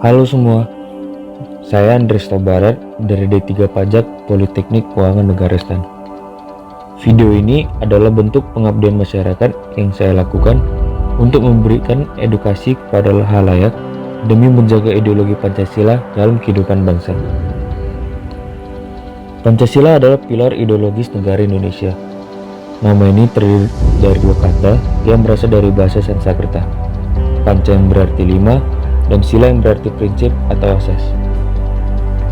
Halo semua, saya Andres Tabarat dari D3 Pajak Politeknik Keuangan Negara STAN. Video ini adalah bentuk pengabdian masyarakat yang saya lakukan untuk memberikan edukasi kepada khalayak demi menjaga ideologi Pancasila dalam kehidupan bangsa. Pancasila adalah pilar ideologis negara Indonesia. Nama ini terdiri dari dua kata yang berasal dari bahasa Sanskerta. Panca yang berarti lima, dan sila yang berarti prinsip atau asas.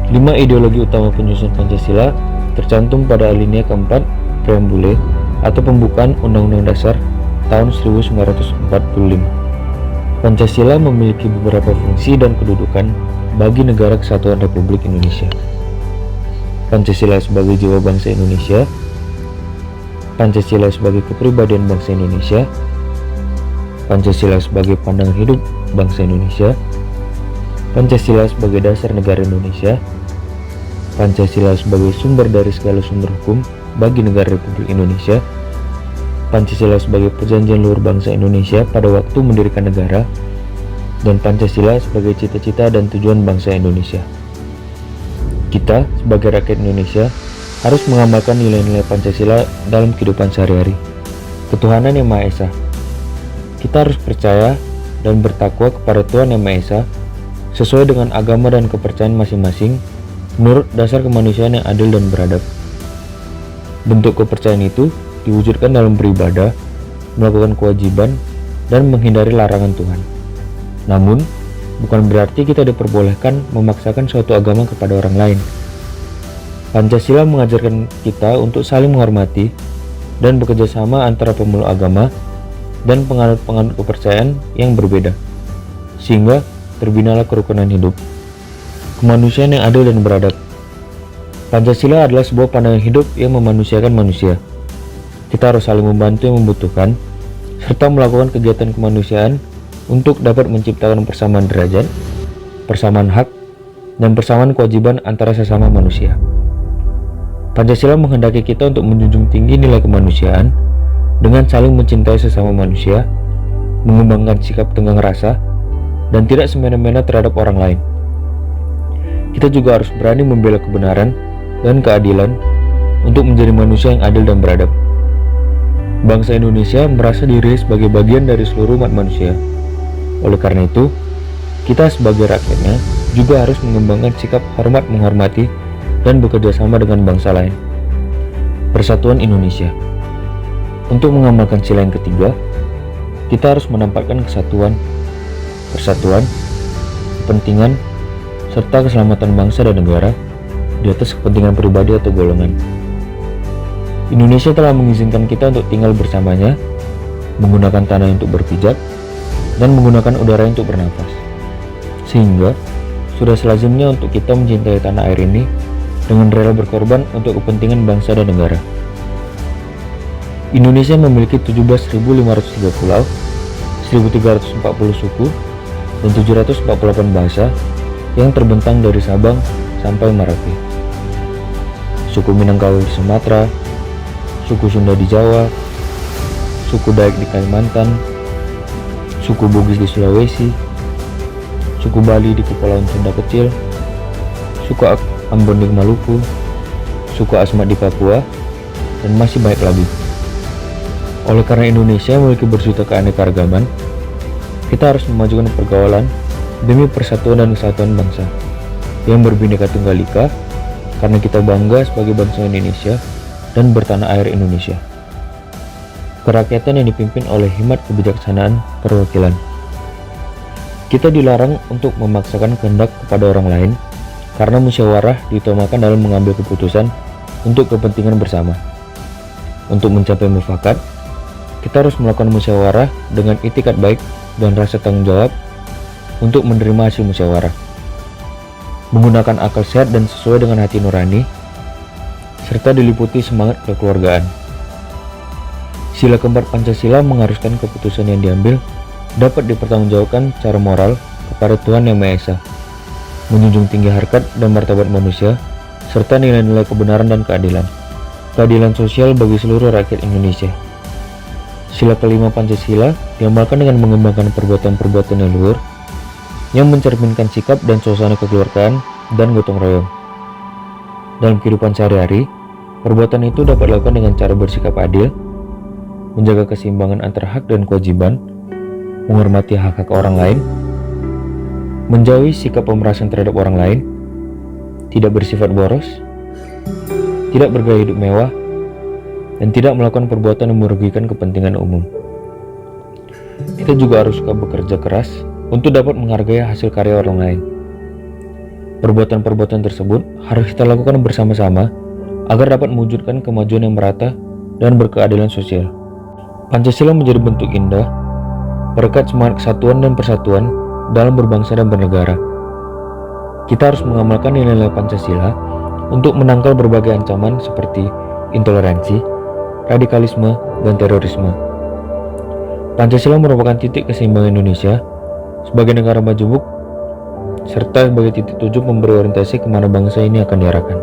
5 ideologi utama penyusun Pancasila tercantum pada alinea keempat preambule atau pembukaan Undang-Undang Dasar tahun 1945. Pancasila memiliki beberapa fungsi dan kedudukan bagi Negara Kesatuan Republik Indonesia. Pancasila sebagai jiwa bangsa Indonesia, Pancasila sebagai kepribadian bangsa Indonesia, Pancasila sebagai pandangan hidup bangsa Indonesia, Pancasila sebagai dasar negara Indonesia, Pancasila sebagai sumber dari segala sumber hukum bagi negara Republik Indonesia, Pancasila sebagai perjanjian luhur bangsa Indonesia pada waktu mendirikan negara, dan Pancasila sebagai cita-cita dan tujuan bangsa Indonesia. Kita sebagai rakyat Indonesia harus mengamalkan nilai-nilai Pancasila dalam kehidupan sehari-hari. Ketuhanan Yang Maha Esa. Kita harus percaya dan bertakwa kepada Tuhan Yang Maha Esa sesuai dengan agama dan kepercayaan masing-masing menurut dasar kemanusiaan yang adil dan beradab. Bentuk kepercayaan itu diwujudkan dalam beribadah, melakukan kewajiban, dan menghindari larangan Tuhan. Namun, bukan berarti kita diperbolehkan memaksakan suatu agama kepada orang lain. Pancasila mengajarkan kita untuk saling menghormati dan bekerja sama antara pemeluk agama dan penganut-penganut kepercayaan yang berbeda, sehingga terbinalah kerukunan hidup, kemanusiaan yang adil dan beradab. Pancasila adalah sebuah pandangan hidup yang memanusiakan manusia. Kita harus saling membantu yang membutuhkan, serta melakukan kegiatan kemanusiaan untuk dapat menciptakan persamaan derajat, persamaan hak, dan persamaan kewajiban antara sesama manusia. Pancasila menghendaki kita untuk menjunjung tinggi nilai kemanusiaan dengan saling mencintai sesama manusia, mengembangkan sikap tenggang rasa, dan tidak semena-mena terhadap orang lain. Kita juga harus berani membela kebenaran dan keadilan untuk menjadi manusia yang adil dan beradab. Bangsa Indonesia merasa diri sebagai bagian dari seluruh umat manusia. Oleh karena itu, kita sebagai rakyatnya juga harus mengembangkan sikap hormat menghormati dan bekerja sama dengan bangsa lain. Persatuan Indonesia. Untuk mengamalkan sila yang ketiga, kita harus menempatkan kesatuan, persatuan, kepentingan, serta keselamatan bangsa dan negara di atas kepentingan pribadi atau golongan. Indonesia telah mengizinkan kita untuk tinggal bersamanya, menggunakan tanah untuk berpijak, dan menggunakan udara untuk bernafas. Sehingga, sudah selazimnya untuk kita mencintai tanah air ini dengan rela berkorban untuk kepentingan bangsa dan negara. Indonesia memiliki 17.503 pulau, 1.340 suku, dan 748 bahasa yang terbentang dari Sabang sampai Merauke. Suku Minangkabau di Sumatera, suku Sunda di Jawa, suku Dayak di Kalimantan, suku Bugis di Sulawesi, suku Bali di Kepulauan Sunda Kecil, suku Ambon di Maluku, suku Asmat di Papua, dan masih banyak lagi. Oleh karena Indonesia memiliki berjuta keanekaragaman, kita harus memajukan pergaulan demi persatuan dan kesatuan bangsa yang berbineka tunggal ika, karena kita bangga sebagai bangsa Indonesia dan bertanah air Indonesia. Kerakyatan yang dipimpin oleh hikmat kebijaksanaan perwakilan. Kita dilarang untuk memaksakan kehendak kepada orang lain, karena musyawarah diutamakan dalam mengambil keputusan untuk kepentingan bersama. Untuk mencapai mufakat, kita harus melakukan musyawarah dengan itikat baik dan rasa tanggung jawab untuk menerima hasil musyawarah, menggunakan akal sehat dan sesuai dengan hati nurani, serta diliputi semangat kekeluargaan. Sila keempat Pancasila mengharuskan keputusan yang diambil dapat dipertanggungjawabkan secara moral kepada Tuhan Yang Maha Esa, menjunjung tinggi harkat dan martabat manusia, serta nilai-nilai kebenaran dan keadilan sosial bagi seluruh rakyat Indonesia. Sila kelima Pancasila diamalkan dengan mengembangkan perbuatan-perbuatan yang luhur, yang mencerminkan sikap dan suasana kekeluargaan dan gotong royong. Dalam kehidupan sehari-hari, perbuatan itu dapat dilakukan dengan cara bersikap adil, menjaga keseimbangan antara hak dan kewajiban, menghormati hak-hak orang lain, menjauhi sikap pemerasan terhadap orang lain, tidak bersifat boros, tidak bergaya hidup mewah, dan tidak melakukan perbuatan yang merugikan kepentingan umum. Kita juga harus suka bekerja keras untuk dapat menghargai hasil karya orang lain. Perbuatan-perbuatan tersebut harus kita lakukan bersama-sama agar dapat mewujudkan kemajuan yang merata dan berkeadilan sosial. Pancasila menjadi bentuk indah, perekat semangat kesatuan dan persatuan dalam berbangsa dan bernegara. Kita harus mengamalkan nilai-nilai Pancasila untuk menangkal berbagai ancaman seperti intoleransi, radikalisme, dan terorisme. Pancasila merupakan titik keseimbangan Indonesia sebagai negara majemuk serta sebagai titik tujuh memberi orientasi kemana bangsa ini akan diarahkan.